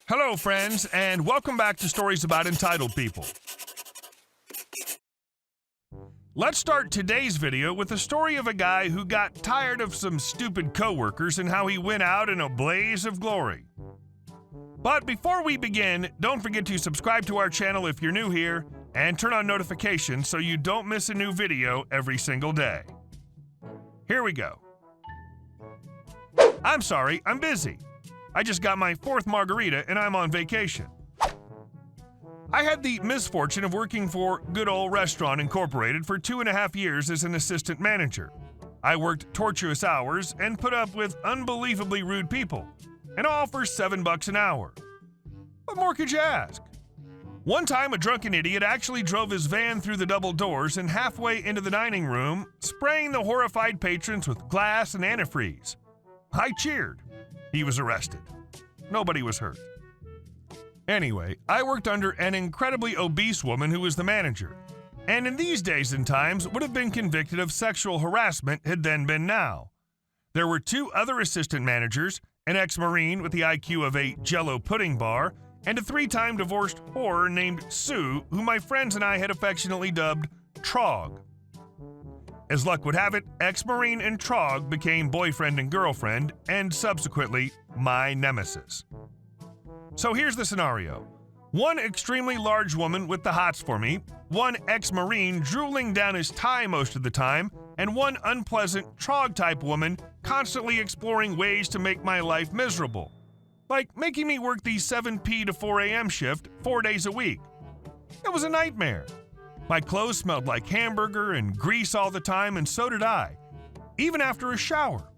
Hello, friends, and welcome back to Stories About Entitled People. Let's start today's video with the story of a guy who got tired of some stupid coworkers and how he went out in a blaze of glory. But before we begin, don't forget to subscribe to our channel if you're new here and turn on notifications so you don't miss a new video every single day. Here we go. I'm sorry, I'm busy. I just got my 4th margarita and I'm on vacation. I had the misfortune of working for Good Old Restaurant Incorporated for 2.5 years as an assistant manager. I worked torturous hours and put up with unbelievably rude people, and all for $7 an hour. What more could you ask? One time, a drunken idiot actually drove his van through the double doors and halfway into the dining room, spraying the horrified patrons with glass and antifreeze. I cheered. He was arrested. Nobody was hurt. Anyway, I worked under an incredibly obese woman who was the manager, and in these days and times would have been convicted of sexual harassment had then been now. There were 2 other assistant managers, an ex-Marine with the IQ of a Jell-O pudding bar, and a 3-time divorced whore named Sue, who my friends and I had affectionately dubbed Trog. As luck would have it, ex-Marine and Trog became boyfriend and girlfriend, and subsequently, my nemesis. So here's the scenario. One extremely large woman with the hots for me, one ex-Marine drooling down his tie most of the time, and one unpleasant Trog-type woman constantly exploring ways to make my life miserable. Like making me work the 7 p.m. to 4 a.m. shift 4 days a week. It was a nightmare. My clothes smelled like hamburger and grease all the time, and so did I, even after a shower.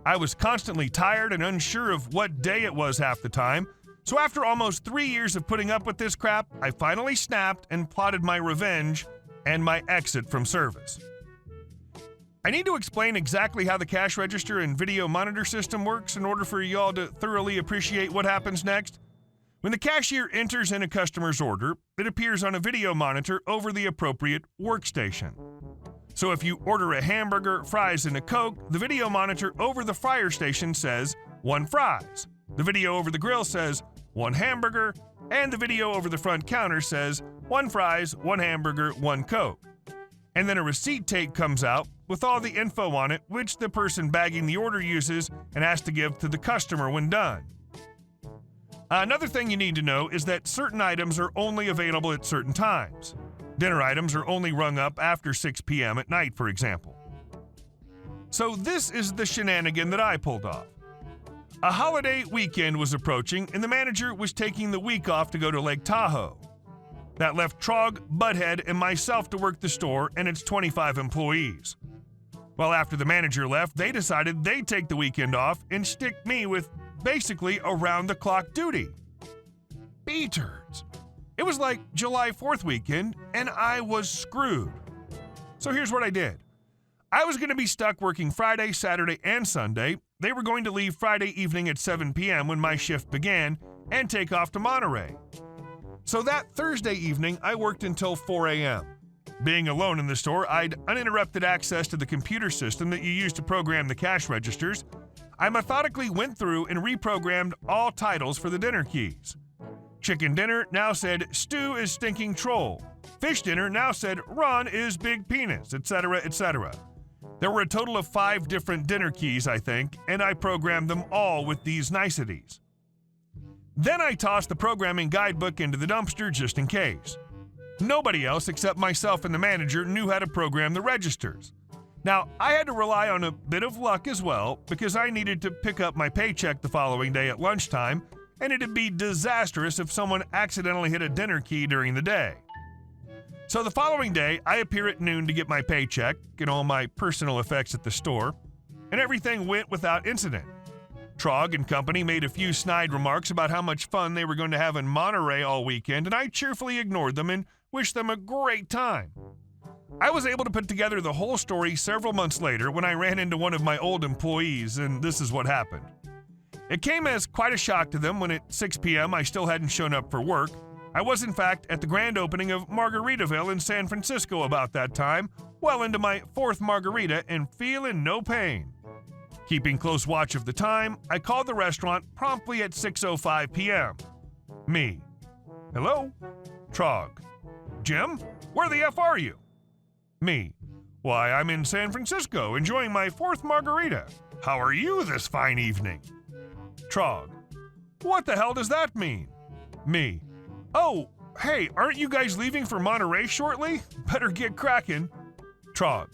I was constantly tired and unsure of what day it was half the time, so after almost 3 years of putting up with this crap, I finally snapped and plotted my revenge and my exit from service. I need to explain exactly how the cash register and video monitor system works in order for y'all to thoroughly appreciate what happens next. When the cashier enters in a customer's order, it appears on a video monitor over the appropriate workstation. So if you order a hamburger, fries, and a Coke, the video monitor over the fryer station says 1 fries. The video over the grill says 1 hamburger, and the video over the front counter says 1 fries, 1 hamburger, 1 Coke. And then a receipt tape comes out with all the info on it, which the person bagging the order uses and has to give to the customer when done. Another thing you need to know is that certain items are only available at certain times. Dinner items are only rung up after 6 p.m. at night, for example. So this is the shenanigan that I pulled off. A holiday weekend was approaching, and the manager was taking the week off to go to Lake Tahoe. That left Trog, Butthead, and myself to work the store and its 25 employees. Well, after the manager left, they decided they'd take the weekend off and stick me with basically around-the-clock duty. B-turds. It was like July 4th weekend, and I was screwed. So here's what I did. I was going to be stuck working Friday, Saturday, and Sunday. They were going to leave Friday evening at 7 p.m. when my shift began and take off to Monterey. So that Thursday evening, I worked until 4 a.m. Being alone in the store, I'd uninterrupted access to the computer system that you use to program the cash registers. I methodically went through and reprogrammed all titles for the dinner keys. Chicken dinner now said stew is stinking troll. Fish dinner now said Ron is big penis, etc., etc. There were a total of 5 different dinner keys, I think, and I programmed them all with these niceties. Then I tossed the programming guidebook into the dumpster just in case. Nobody else except myself and the manager knew how to program the registers. Now, I had to rely on a bit of luck as well because I needed to pick up my paycheck the following day at lunchtime, and it'd be disastrous if someone accidentally hit a dinner key during the day. So the following day, I appear at noon to get my paycheck and all my personal effects at the store, and everything went without incident. Trog and company made a few snide remarks about how much fun they were going to have in Monterey all weekend, and I cheerfully ignored them and wished them a great time. I was able to put together the whole story several months later when I ran into one of my old employees, and this is what happened. It came as quite a shock to them when at 6 p.m. I still hadn't shown up for work. I was in fact at the grand opening of Margaritaville in San Francisco about that time, well into my 4th margarita and feeling no pain. Keeping close watch of the time, I called the restaurant promptly at 6:05 p.m. Me. Hello? Trog. Jim? Where the F are you? Me. Why, I'm in San Francisco enjoying my 4th margarita. How are you this fine evening? Trog. What the hell does that mean? Me. Oh, hey, aren't you guys leaving for Monterey shortly? Better get cracking. Trog.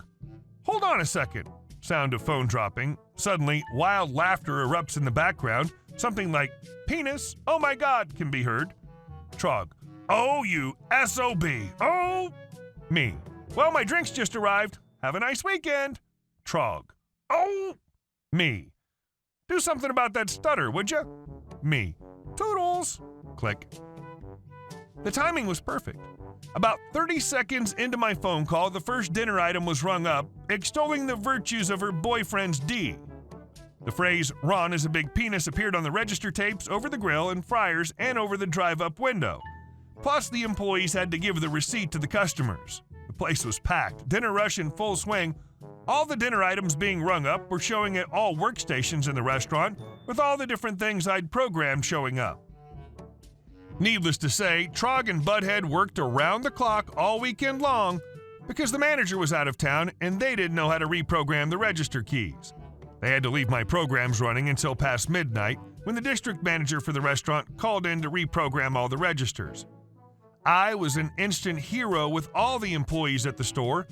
Hold on a second. Sound of phone dropping. Suddenly, wild laughter erupts in the background. Something like, penis, oh my god, can be heard. Trog. Oh, you SOB. Oh. Me. Well, my drinks just arrived. Have a nice weekend. Trog. Oh. Me. Do something about that stutter, would you? Me. Toodles. Click. The timing was perfect. About 30 seconds into my phone call, the first dinner item was rung up, extolling the virtues of her boyfriend's D. The phrase, Ron is a big penis, appeared on the register tapes, over the grill and fryers, and over the drive-up window. Plus, the employees had to give the receipt to the customers. The place was packed, dinner rush in full swing. All the dinner items being rung up were showing at all workstations in the restaurant, with all the different things I'd programmed showing up. Needless to say, Trog and Butthead worked around the clock all weekend long because the manager was out of town and they didn't know how to reprogram the register keys. They had to leave my programs running until past midnight when the district manager for the restaurant called in to reprogram all the registers. I was an instant hero with all the employees at the store,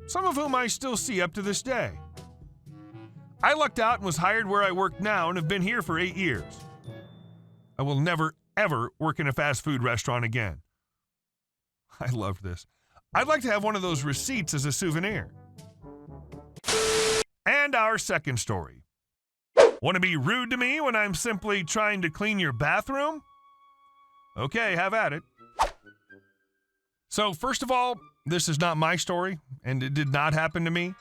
some of whom I still see up to this day. I lucked out and was hired where I work now and have been here for 8 years. I will never, ever work in a fast food restaurant again. I loved this. I'd like to have one of those receipts as a souvenir. And our second story. Want to be rude to me when I'm simply trying to clean your bathroom? Okay, have at it. So, first of all, this is not my story, and it did not happen to me.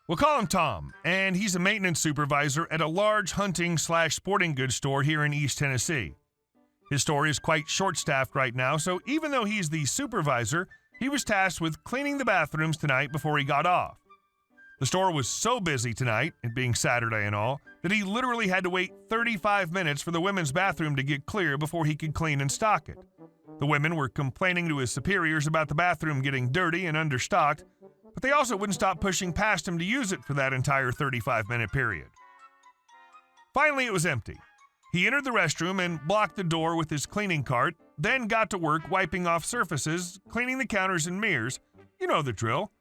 We'll call him Tom, and he's a maintenance supervisor at a large hunting/sporting goods store here in East Tennessee. His store is quite short-staffed right now, so even though he's the supervisor, he was tasked with cleaning the bathrooms tonight before he got off. The store was so busy tonight, it being Saturday and all, that he literally had to wait 35 minutes for the women's bathroom to get clear before he could clean and stock it. The women were complaining to his superiors about the bathroom getting dirty and understocked, but they also wouldn't stop pushing past him to use it for that entire 35-minute period. Finally, it was empty. He entered the restroom and blocked the door with his cleaning cart, then got to work wiping off surfaces, cleaning the counters and mirrors. You know the drill.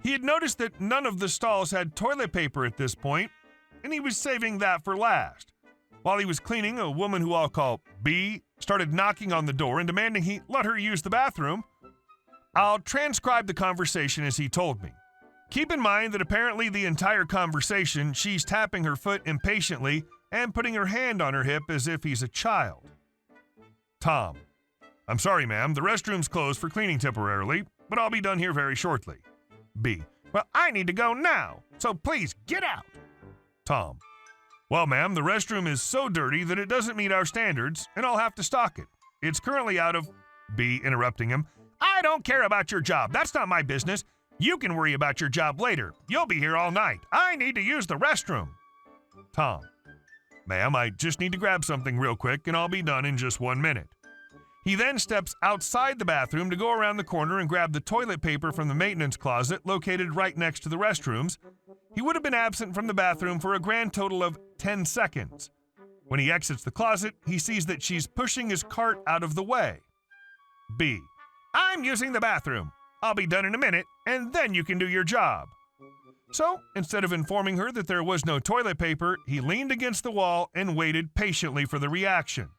He had noticed that none of the stalls had toilet paper at this point, and he was saving that for last. While he was cleaning, a woman who I'll call B started knocking on the door and demanding he let her use the bathroom. I'll transcribe the conversation as he told me. Keep in mind that apparently the entire conversation, she's tapping her foot impatiently and putting her hand on her hip as if he's a child. Tom. I'm sorry, ma'am. The restroom's closed for cleaning temporarily, but I'll be done here very shortly. B. Well, I need to go now, so please get out. Tom. Well, ma'am, the restroom is so dirty that it doesn't meet our standards, and I'll have to stock it. It's currently out of... B. Interrupting him. I don't care about your job. That's not my business. You can worry about your job later. You'll be here all night. I need to use the restroom. Tom. Ma'am, I just need to grab something real quick, and I'll be done in just 1 minute. He then steps outside the bathroom to go around the corner and grab the toilet paper from the maintenance closet located right next to the restrooms. He would have been absent from the bathroom for a grand total of 10 seconds. When he exits the closet, he sees that she's pushing his cart out of the way. B. I'm using the bathroom. I'll be done in a minute, and then you can do your job. So, instead of informing her that there was no toilet paper, he leaned against the wall and waited patiently for the reaction.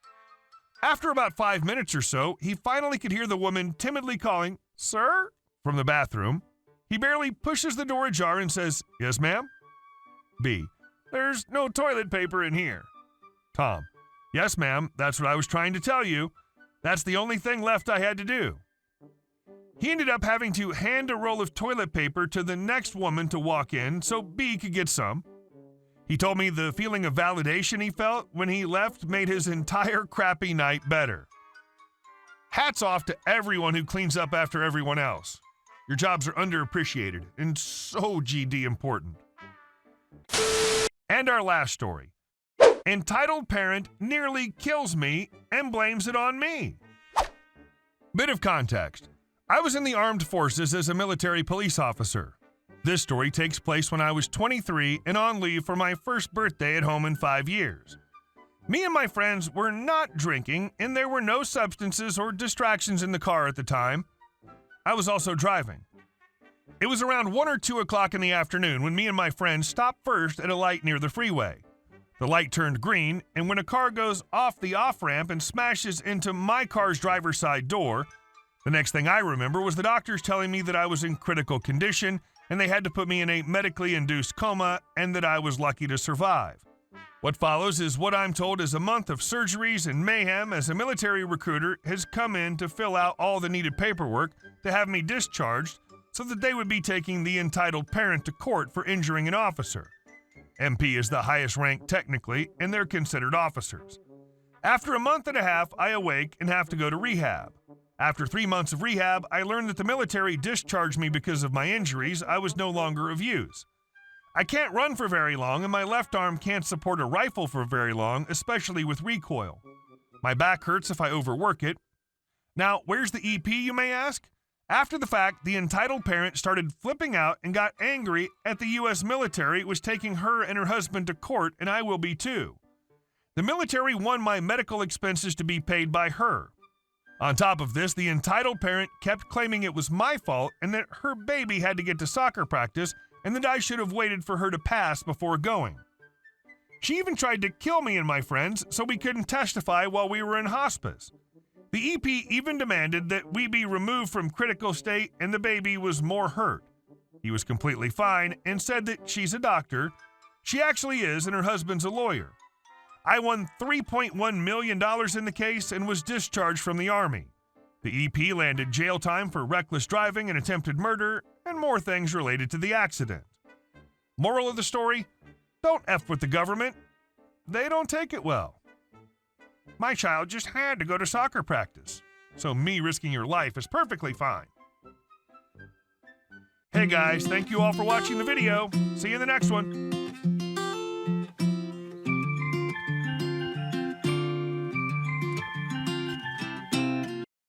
After about 5 minutes or so, he finally could hear the woman timidly calling, "Sir?" from the bathroom. He barely pushes the door ajar and says, "Yes, ma'am?" B. There's no toilet paper in here. Tom. Yes, ma'am, that's what I was trying to tell you. That's the only thing left I had to do. He ended up having to hand a roll of toilet paper to the next woman to walk in so B could get some. He told me the feeling of validation he felt when he left made his entire crappy night better. Hats off to everyone who cleans up after everyone else. Your jobs are underappreciated and so GD important. And our last story. Entitled parent nearly kills me and blames it on me. Bit of context. I was in the armed forces as a military police officer. This story takes place when I was 23 and on leave for my first birthday at home in 5 years. Me and my friends were not drinking, and there were no substances or distractions in the car at the time. I was also driving. It was around 1 or 2 o'clock in the afternoon when me and my friends stopped first at a light near the freeway. The light turned green, and when a car goes off the off-ramp and smashes into my car's driver's side door, the next thing I remember was the doctors telling me that I was in critical condition and they had to put me in a medically induced coma and that I was lucky to survive. What follows is what I'm told is a month of surgeries and mayhem as a military recruiter has come in to fill out all the needed paperwork to have me discharged so that they would be taking the entitled parent to court for injuring an officer. MP is the highest rank technically, and they're considered officers. After a month and a half, I awake and have to go to rehab. After 3 months of rehab, I learned that the military discharged me because of my injuries. I was no longer of use. I can't run for very long, and my left arm can't support a rifle for very long, especially with recoil. My back hurts if I overwork it. Now, where's the EP, you may ask? After the fact, the entitled parent started flipping out and got angry at the U.S. military was taking her and her husband to court, and I will be too. The military won my medical expenses to be paid by her. On top of this, the entitled parent kept claiming it was my fault and that her baby had to get to soccer practice and that I should have waited for her to pass before going. She even tried to kill me and my friends so we couldn't testify while we were in hospice. The EP even demanded that we be removed from critical state and the baby was more hurt. He was completely fine and said that she's a doctor. She actually is, and her husband's a lawyer. I won $3.1 million in the case and was discharged from the Army. The EP landed jail time for reckless driving and attempted murder and more things related to the accident. Moral of the story, don't F with the government. They don't take it well. My child just had to go to soccer practice, so me risking your life is perfectly fine. Hey guys, thank you all for watching the video. See you in the next one.